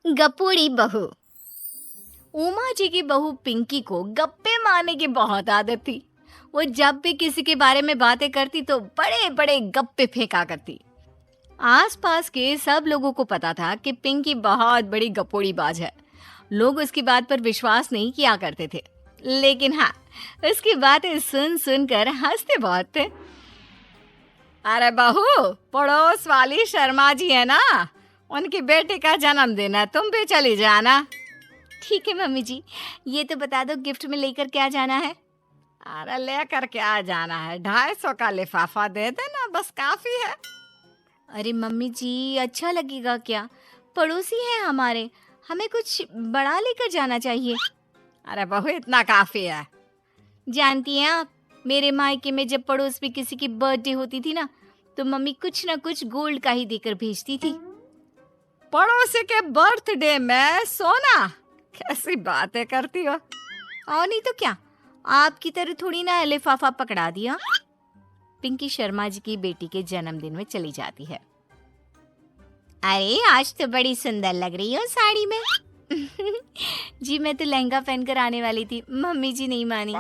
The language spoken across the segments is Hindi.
गपोड़ी बहू। उमा जी की बहू पिंकी को गप्पे मारने की बहुत आदत थी। वो जब भी किसी के बारे में बातें करती तो बड़े बड़े गप्पे फेंका करती। आसपास के सब लोगों को पता था कि पिंकी बहुत बड़ी गपोड़ी बाज है। लोग उसकी बात पर विश्वास नहीं किया करते थे, लेकिन हाँ, उसकी बातें सुन सुनकर हंसते बहुत थे। अरे बहू, पड़ोस वाली शर्मा जी है ना, उनकी बेटी का जन्मदिन है, तुम भी चली जाना। ठीक है मम्मी जी, ये तो बता दो गिफ्ट में लेकर क्या जाना है। अरे लेकर क्या जाना है, 250 का लिफाफा दे देना, बस काफी है। अरे मम्मी जी, अच्छा लगेगा क्या? पड़ोसी हैं हमारे, हमें कुछ बड़ा लेकर जाना चाहिए। अरे बहू, इतना काफी है। जानती हैं आप, मेरे मायके में जब पड़ोस में किसी की बर्थडे होती थी ना, तो मम्मी कुछ ना कुछ गोल्ड का ही देकर भेजती थी। पड़ोसी के बर्थडे में सोना? कैसी बातें करती हो। और नहीं तो क्या, आपकी तरह थोड़ी ना लिफाफा पकड़ा दिया। पिंकी शर्मा जी की बेटी के जन्मदिन में चली जाती है। अरे आज तो बड़ी सुंदर लग रही हो साड़ी में। जी मैं तो लहंगा पहनकर आने वाली थी, मम्मी जी नहीं मानी।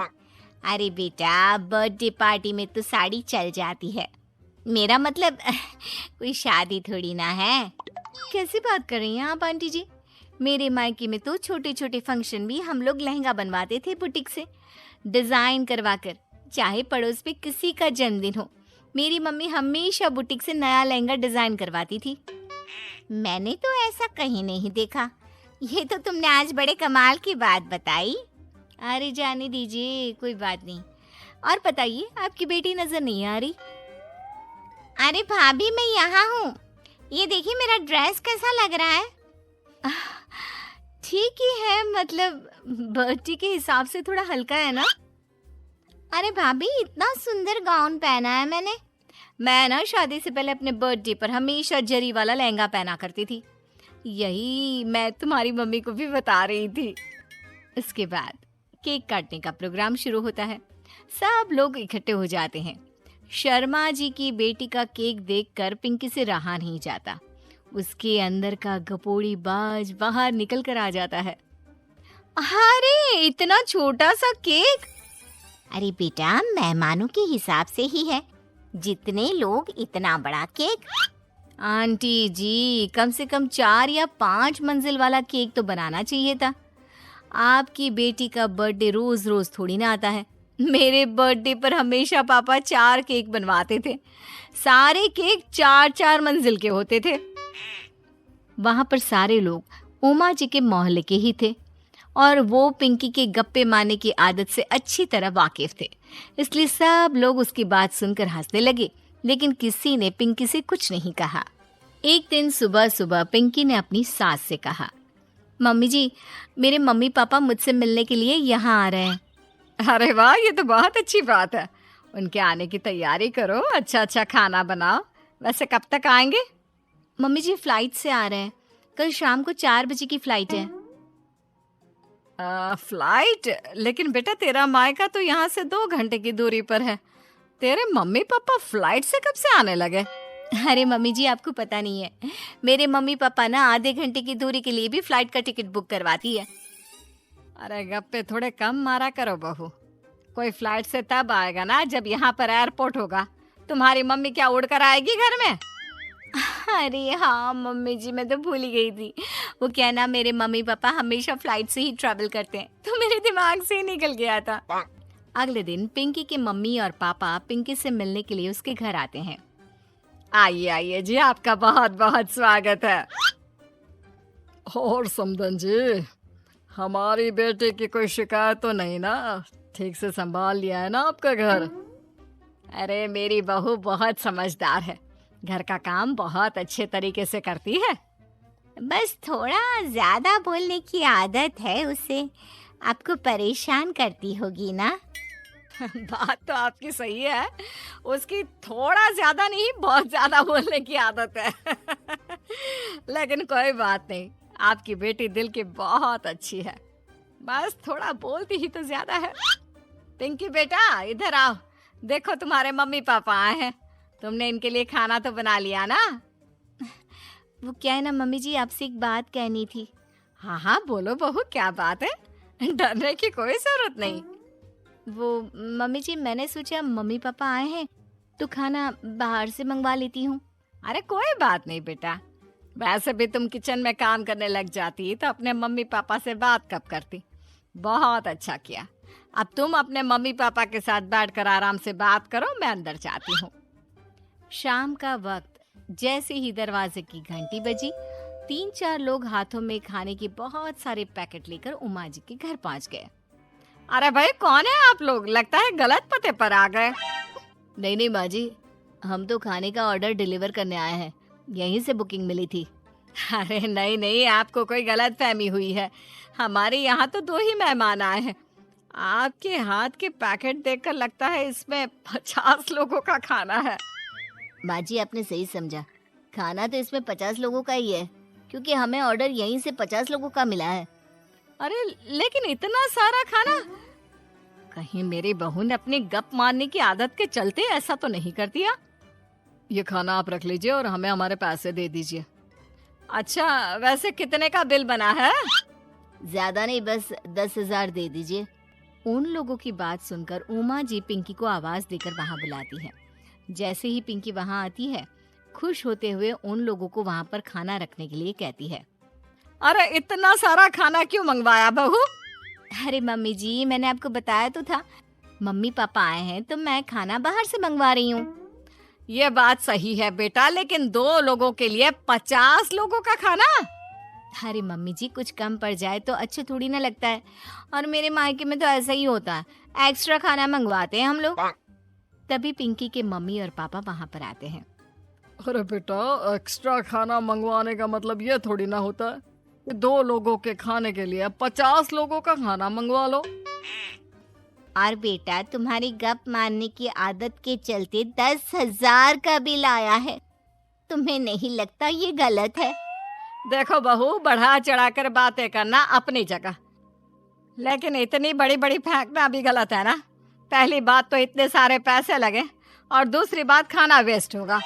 अरे बेटा, बर्थडे पार्टी में तो साड़ी चल जाती है, मेरा मतलब कोई शादी थोड़ी ना है। कैसी बात कर रही हैं आप आंटी जी? मेरे मायके में तो छोटे छोटे फंक्शन भी हम लोग लहंगा बनवाते थे बुटीक से, डिजाइन करवाकर। चाहे पड़ोस पे किसी का जन्मदिन हो, मेरी मम्मी हमेशा बुटीक से नया लहंगा डिजाइन करवाती थी। मैंने तो ऐसा कहीं नहीं देखा, ये तो तुमने आज बड़े कमाल की बात बताई। अरे जाने दीजिए, कोई बात नहीं। और बताइए, आपकी बेटी नजर नहीं आ रही। अरे भाभी, मैं यहाँ हूँ, ये देखिए मेरा ड्रेस कैसा लग रहा है। ठीक ही है, मतलब बर्थडे के हिसाब से थोड़ा हल्का है ना। अरे भाभी, इतना सुंदर गाउन पहना है मैंने। मैं ना शादी से पहले अपने बर्थडे पर हमेशा जरी वाला लहंगा पहना करती थी, यही मैं तुम्हारी मम्मी को भी बता रही थी। इसके बाद केक काटने का प्रोग्राम शुरू होता है। सब लोग इकट्ठे हो जाते हैं। शर्मा जी की बेटी का केक देखकर पिंकी से रहा नहीं जाता। उसके अंदर का गपोड़ी बाज बाहर निकल कर आ जाता है। अरे इतना छोटा सा केक! अरे बेटा, मेहमानों के हिसाब से ही है, जितने लोग इतना बड़ा केक। आंटी जी, कम से कम 4 या 5 मंजिल वाला केक तो बनाना चाहिए था। आपकी बेटी का बर्थडे रोज रोज थोड़ी ना आता है। मेरे बर्थडे पर हमेशा पापा 4 केक बनवाते थे, सारे केक 4-4 मंजिल के होते थे। वहां पर सारे लोग उमा जी के मोहल्ले के ही थे और वो पिंकी के गप्पे मारने की आदत से अच्छी तरह वाकिफ थे, इसलिए सब लोग उसकी बात सुनकर हंसने लगे, लेकिन किसी ने पिंकी से कुछ नहीं कहा। एक दिन सुबह सुबह पिंकी ने अपनी सास से कहा, मम्मी जी, मेरे मम्मी पापा मुझसे मिलने के लिए यहाँ आ रहे हैं। अरे वाह, ये तो बहुत अच्छी बात है। उनके आने की तैयारी करो, अच्छा अच्छा खाना बनाओ। वैसे कब तक आएंगे? मम्मी जी फ्लाइट से आ रहे हैं, कल शाम को 4 बजे की फ्लाइट है। फ्लाइट? लेकिन बेटा, तेरा मायका तो यहाँ से 2 घंटे की दूरी पर है। तेरे मम्मी पापा फ्लाइट से कब से आने लगे? अरे मम्मी जी, आपको पता नहीं है, मेरे मम्मी पापा ना आधे घंटे की दूरी के लिए भी फ्लाइट का टिकट बुक करवाती है। अरे गप्पे थोड़े कम मारा करो बहू, कोई फ्लाइट से तब आएगा ना जब यहाँ पर एयरपोर्ट होगा। तुम्हारी मम्मी क्या उड़कर आएगी घर में? अरे हाँ मम्मी जी, मैं तो भूल ही गई थी। वो क्या ना, मेरे मम्मी पापा हमेशा फ्लाइट से ही ट्रैवल करते हैं, तो मेरे दिमाग से ही निकल गया था। अगले दिन पिंकी के मम्मी और पापा पिंकी से मिलने के लिए उसके घर आते हैं। आइए आइए जी, आपका बहुत बहुत स्वागत है। और समदन जी, हमारी बेटे की कोई शिकायत तो नहीं ना? ठीक से संभाल लिया है ना आपका घर? अरे मेरी बहू बहुत समझदार है, घर का काम बहुत अच्छे तरीके से करती है। बस थोड़ा ज्यादा बोलने की आदत है उसे, आपको परेशान करती होगी ना। बात तो आपकी सही है, उसकी थोड़ा ज्यादा नहीं बहुत ज्यादा बोलने की आदत है। लेकिन कोई बात नहीं, आपकी बेटी दिल की बहुत अच्छी है, बस थोड़ा बोलती ही तो ज्यादा है। पिंकी बेटा, इधर आओ, देखो तुम्हारे मम्मी पापा आए हैं, तुमने इनके लिए खाना तो बना लिया ना? वो क्या है ना मम्मी जी, आपसे एक बात कहनी थी। हाँ हाँ, बोलो बहू, क्या बात है? डरने की कोई जरूरत नहीं। वो मम्मी जी, मैंने सोचा मम्मी पापा आए हैं तो खाना बाहर से मंगवा लेती हूँ। अरे कोई बात नहीं बेटा, वैसे भी तुम किचन में काम करने लग जाती तो अपने मम्मी पापा से बात कब करती। बहुत अच्छा किया। अब तुम अपने मम्मी पापा के साथ बैठकर आराम से बात करो, मैं अंदर जाती हूँ। शाम का वक्त, जैसे ही दरवाजे की घंटी बजी, 3-4 लोग हाथों में खाने के बहुत सारे पैकेट लेकर उमा जी के घर पहुंच गए। अरे भाई, कौन है आप लोग? लगता है गलत पते पर आ गए। नहीं नहीं माँ जी, हम तो खाने का ऑर्डर डिलीवर करने आए हैं, यहीं से बुकिंग मिली थी। अरे नहीं नहीं, आपको कोई गलत फहमी हुई है। हमारे यहाँ तो 2 ही मेहमान आए हैं। आपके हाथ के पैकेट देखकर लगता है इसमें 50 लोगों का खाना है। माँ जी, आपने सही समझा, खाना तो इसमें 50 लोगों का ही है, क्योंकि हमें ऑर्डर यहीं से 50 लोगों का मिला है। अरे लेकिन इतना सारा खाना, कहीं मेरी बहू ने अपनी गप मारने की आदत के चलते ऐसा तो नहीं कर दिया? ये खाना आप रख लीजिए और हमें हमारे पैसे दे दीजिए। अच्छा, वैसे कितने का बिल बना है? ज्यादा नहीं, बस 10,000 दे दीजिए। उन लोगों की बात सुनकर उमा जी पिंकी को आवाज देकर वहां बुलाती है। जैसे ही पिंकी वहां आती है, खुश होते हुए उन लोगों को वहां पर खाना रखने के लिए कहती है। अरे इतना सारा खाना क्यों मंगवाया बहू? अरे मम्मी जी, मैंने आपको बताया तो था, मम्मी पापा आए हैं तो मैं खाना बाहर से मंगवा रही हूँ। ये बात सही है बेटा, लेकिन 2 लोगों के लिए 50 लोगों का खाना? अरे मम्मी जी, कुछ कम पड़ जाए तो अच्छा थोड़ी ना लगता है, और मेरे मायके में तो ऐसा ही होता है, एक्स्ट्रा खाना मंगवाते हैं हम लोग। तभी पिंकी के मम्मी और पापा वहाँ पर आते हैं। अरे बेटा, एक्स्ट्रा खाना मंगवाने का मतलब ये थोड़ी ना होता है कि 2 लोगों के खाने के लिए 50 लोगों का खाना मंगवा लो। और बेटा, तुम्हारी गप मारने की आदत के चलते 10,000 का बिल आया है। तुम्हें नहीं लगता ये गलत है? देखो बहू, बढ़ा चढ़ाकर बातें करना अपनी जगह, लेकिन इतनी बड़ी बड़ी फेंकना भी गलत है ना। पहली बात तो इतने सारे पैसे लगे, और दूसरी बात खाना वेस्ट होगा।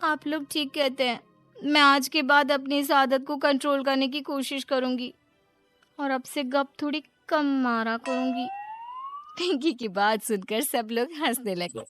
आप लोग ठीक कहते हैं, मैं आज के बाद अपनी इस आदत को कंट्रोल करने की कोशिश करूंगी, और अब से गप थोड़ी कम मारा करूंगी। पिंकी की बात सुनकर सब लोग हंसने लगे।